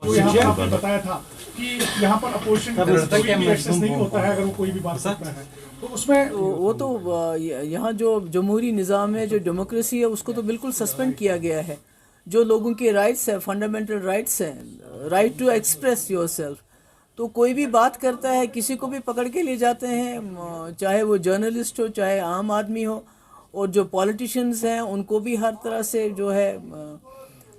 तो यहाँ पर आपने बताया था कि यहाँ पर अपोजिशन कोई भी एक्सेस नहीं होता है अगर वो कोई भी बात करता है, तो उसमें वो तो यहाँ जो जमहूरी निज़ाम है, जो डेमोक्रेसी है, उसको तो बिल्कुल सस्पेंड किया गया है। जो लोगों के राइट्स हैं, फंडामेंटल राइट्स हैं, राइट टू एक्सप्रेस योरसेल्फ, तो कोई भी बात करता है, किसी को भी पकड़ के ले जाते हैं, चाहे वो जर्नलिस्ट हो, चाहे आम आदमी हो, और जो पॉलिटिशियंस हैं उनको भी हर तरह से जो है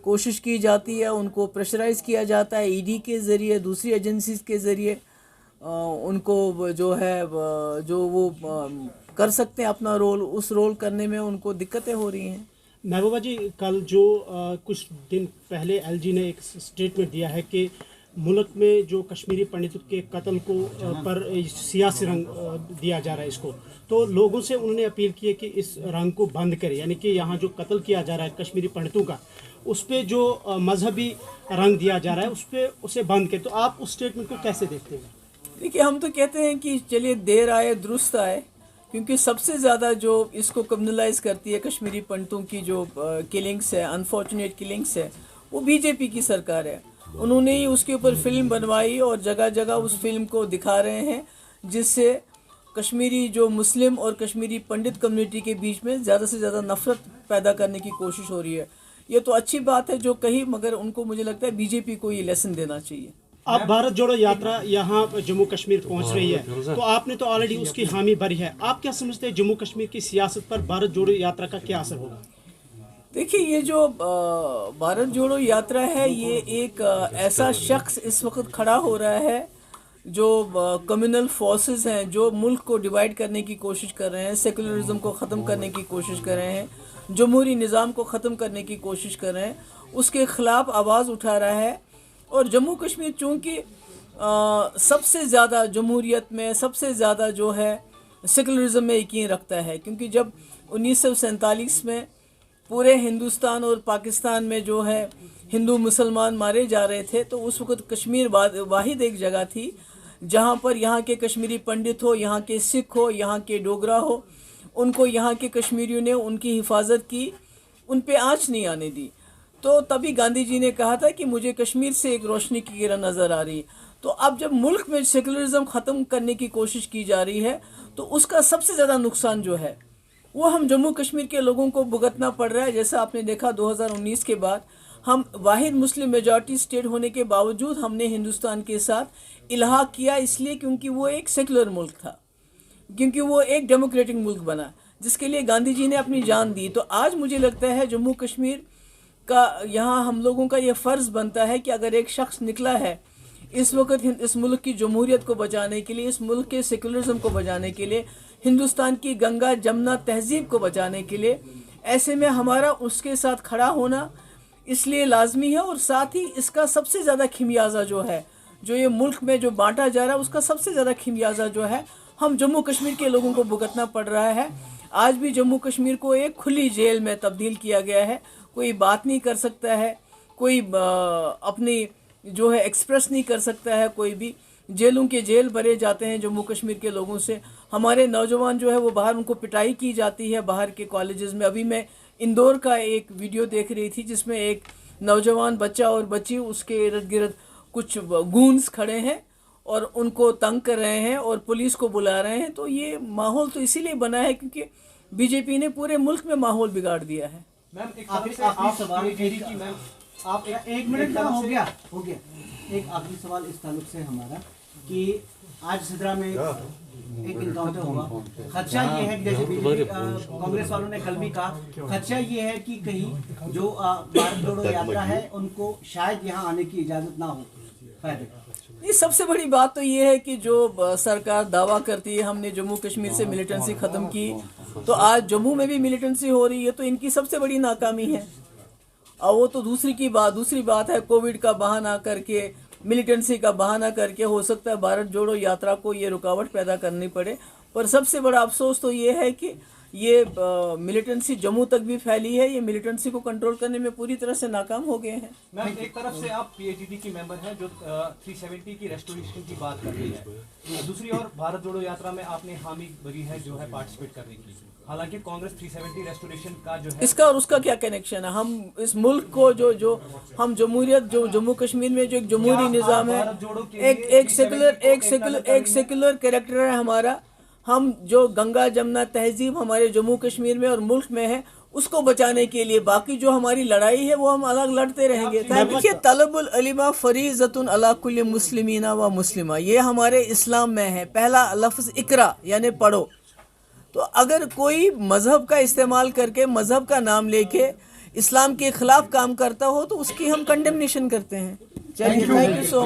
कोशिश की जाती है, उनको प्रेशराइज़ किया जाता है ईडी के ज़रिए, दूसरी एजेंसीज के ज़रिए, उनको जो है जो वो कर सकते हैं अपना रोल, उस रोल करने में उनको दिक्कतें हो रही हैं। महबूबा जी, कल जो कुछ दिन पहले एलजी ने एक स्टेटमेंट दिया है कि मुल्क में जो कश्मीरी पंडितों के कत्ल को पर सियासी रंग दिया जा रहा है इसको, तो लोगों से उन्होंने अपील की है कि इस रंग को बंद करें, यानी कि यहाँ जो कत्ल किया जा रहा है कश्मीरी पंडितों का, उस पर जो मजहबी रंग दिया जा रहा है उस पर उसे बंद करें। तो आप उस स्टेटमेंट को कैसे देखते हैं? देखिए, हम तो कहते हैं कि चलिए देर आए दुरुस्त आए, क्योंकि सबसे ज़्यादा जो इसको कम्युनलाइज करती है कश्मीरी पंडितों की जो किलिंग्स है, अनफॉर्चुनेट किलिंग्स है, वो बीजेपी की सरकार है। उन्होंने ही उसके ऊपर फिल्म बनवाई और जगह जगह उस फिल्म को दिखा रहे हैं, जिससे कश्मीरी जो मुस्लिम और कश्मीरी पंडित कम्युनिटी के बीच में ज़्यादा से ज़्यादा नफरत पैदा करने की कोशिश हो रही है। ये तो अच्छी बात है जो कही, मगर उनको मुझे लगता है बीजेपी को ये लेसन देना चाहिए। आप भारत जोड़ो यात्रा यहाँ जम्मू कश्मीर पहुँच रही है, तो आपने तो ऑलरेडी उसकी हामी भरी है। आप क्या समझते हैं जम्मू कश्मीर की सियासत पर भारत जोड़ो यात्रा का क्या असर होगा? देखिए, ये जो भारत जोड़ो यात्रा है, ये एक ऐसा शख्स इस वक्त खड़ा हो रहा है जो कम्युनल फोर्सेस हैं, जो मुल्क को डिवाइड करने की कोशिश कर रहे हैं, सेकुलरिज्म को ख़त्म करने की कोशिश कर रहे हैं, जमहूरी निज़ाम को ख़त्म करने की कोशिश कर रहे हैं, उसके ख़िलाफ़ आवाज़ उठा रहा है। और जम्मू कश्मीर चूँकि सबसे ज़्यादा जमहूरियत में, सबसे ज़्यादा जो है सेकुलरिज्म में यकीन रखता है, क्योंकि जब 1947 में पूरे हिंदुस्तान और पाकिस्तान में जो है हिंदू मुसलमान मारे जा रहे थे, तो उस वक़्त कश्मीर वाहिद एक जगह थी जहाँ पर यहाँ के कश्मीरी पंडित हो, यहाँ के सिख हो, यहाँ के डोगरा हो, उनको यहाँ के कश्मीरियों ने उनकी हिफाजत की, उन पे आँच नहीं आने दी। तो तभी गांधी जी ने कहा था कि मुझे कश्मीर से एक रोशनी की किरण नज़र आ रही है। तो अब जब मुल्क में सेकुलरिज्म ख़त्म करने की कोशिश की जा रही है, तो उसका सबसे ज़्यादा नुकसान जो है वो हम जम्मू कश्मीर के लोगों को भुगतना पड़ रहा है। जैसा आपने देखा 2019 के बाद हम वाहिद मुस्लिम मेजॉरिटी स्टेट होने के बावजूद हमने हिंदुस्तान के साथ इल्हाक किया, इसलिए क्योंकि वो एक सेकुलर मुल्क था, क्योंकि वो एक डेमोक्रेटिक मुल्क बना, जिसके लिए गांधी जी ने अपनी जान दी। तो आज मुझे लगता है जम्मू कश्मीर का यहाँ हम लोगों का ये फ़र्ज़ बनता है कि अगर एक शख्स निकला है इस वक्त इस मुल्क की जमहूरियत को बचाने के लिए, इस मुल्क के सेकुलरिज्म को बचाने के लिए, हिंदुस्तान की गंगा जमुना तहजीब को बचाने के लिए, ऐसे में हमारा उसके साथ खड़ा होना इसलिए लाजमी है। और साथ ही इसका सबसे ज़्यादा खिमियाजा जो है, जो ये मुल्क में जो बांटा जा रहा है, उसका सबसे ज़्यादा खिमियाजा जो है हम जम्मू कश्मीर के लोगों को भुगतना पड़ रहा है। आज भी जम्मू कश्मीर को एक खुली जेल में तब्दील किया गया है, कोई बात नहीं कर सकता है, कोई अपनी जो है एक्सप्रेस नहीं कर सकता है, कोई भी जेलों के जेल भरे जाते हैं जम्मू कश्मीर के लोगों से। हमारे नौजवान जो है वो बाहर, उनको पिटाई की जाती है बाहर के कॉलेजेस में। अभी मैं इंदौर का एक वीडियो देख रही थी जिसमें एक नौजवान बच्चा और बच्ची, उसके इर्द गिर्द कुछ गूंस खड़े हैं और उनको तंग कर रहे हैं और पुलिस को बुला रहे हैं। तो ये माहौल तो इसीलिए बना है क्योंकि बीजेपी ने पूरे मुल्क में माहौल बिगाड़ दिया है। मैम, एक सवाल मैम, आप एक मिनट का हो गया एक आखिरी सवाल इस ताल्लुक से हमारा कि आज सिदरा में एक इनकाउंटर हुआ, खदशा ये है कि जैसे कांग्रेस वालों ने कल भी कहा, खदशा ये है कि कहीं जो भारत जोड़ो यात्रा है उनको शायद यहाँ आने की इजाज़त ना हो। ये सबसे बड़ी बात तो ये है कि जो सरकार दावा करती है हमने जम्मू कश्मीर से मिलिटेंसी ख़त्म की, तो आज जम्मू में भी मिलिटेंसी हो रही है, तो इनकी सबसे बड़ी नाकामी है। और वो तो दूसरी बात है, कोविड का बहाना करके, मिलिटेंसी का बहाना करके हो सकता है भारत जोड़ो यात्रा को ये रुकावट पैदा करनी पड़े। पर सबसे बड़ा अफसोस तो ये है कि ये मिलिटेंसी जम्मू तक भी फैली है, ये मिलिटेंसी को कंट्रोल करने में पूरी तरह से नाकाम हो गए हैं। मैम, एक तरफ से आप पीएचडी की मेंबर हैं जो 370 की रेस्टोरेशन की बात कर रही है, दूसरी ओर भारत जोड़ो यात्रा में आपने हामी भरी है जो है पार्टिसिपेट करने की। हालांकि कांग्रेस 370 रेस्टोरेशन का जो है इसका और उसका क्या कनेक्शन है? हम इस मुल्क को जो हम जमहूरियत, जो जम्मू कश्मीर में जो एक जमहूरी निज़ाम है, एक सेकुलर कैरेक्टर है हमारा, हम जो गंगा जमुना तहजीब हमारे जम्मू कश्मीर में और मुल्क में है, उसको बचाने के लिए बाकी जो हमारी लड़ाई है वो हम अलग लड़ते रहेंगे। देखिए, तलबुल इल्म फरीज़तुन अला कुल्ली मुस्लिमीना व मुस्लिमा, ये हमारे इस्लाम में है। पहला लफ्ज़ इकरा यानी पढ़ो। तो अगर कोई मज़हब का इस्तेमाल करके, मज़हब का नाम लेके इस्लाम के ख़िलाफ़ काम करता हो तो उसकी हम कंडेमनेशन करते हैं। Thank you so much.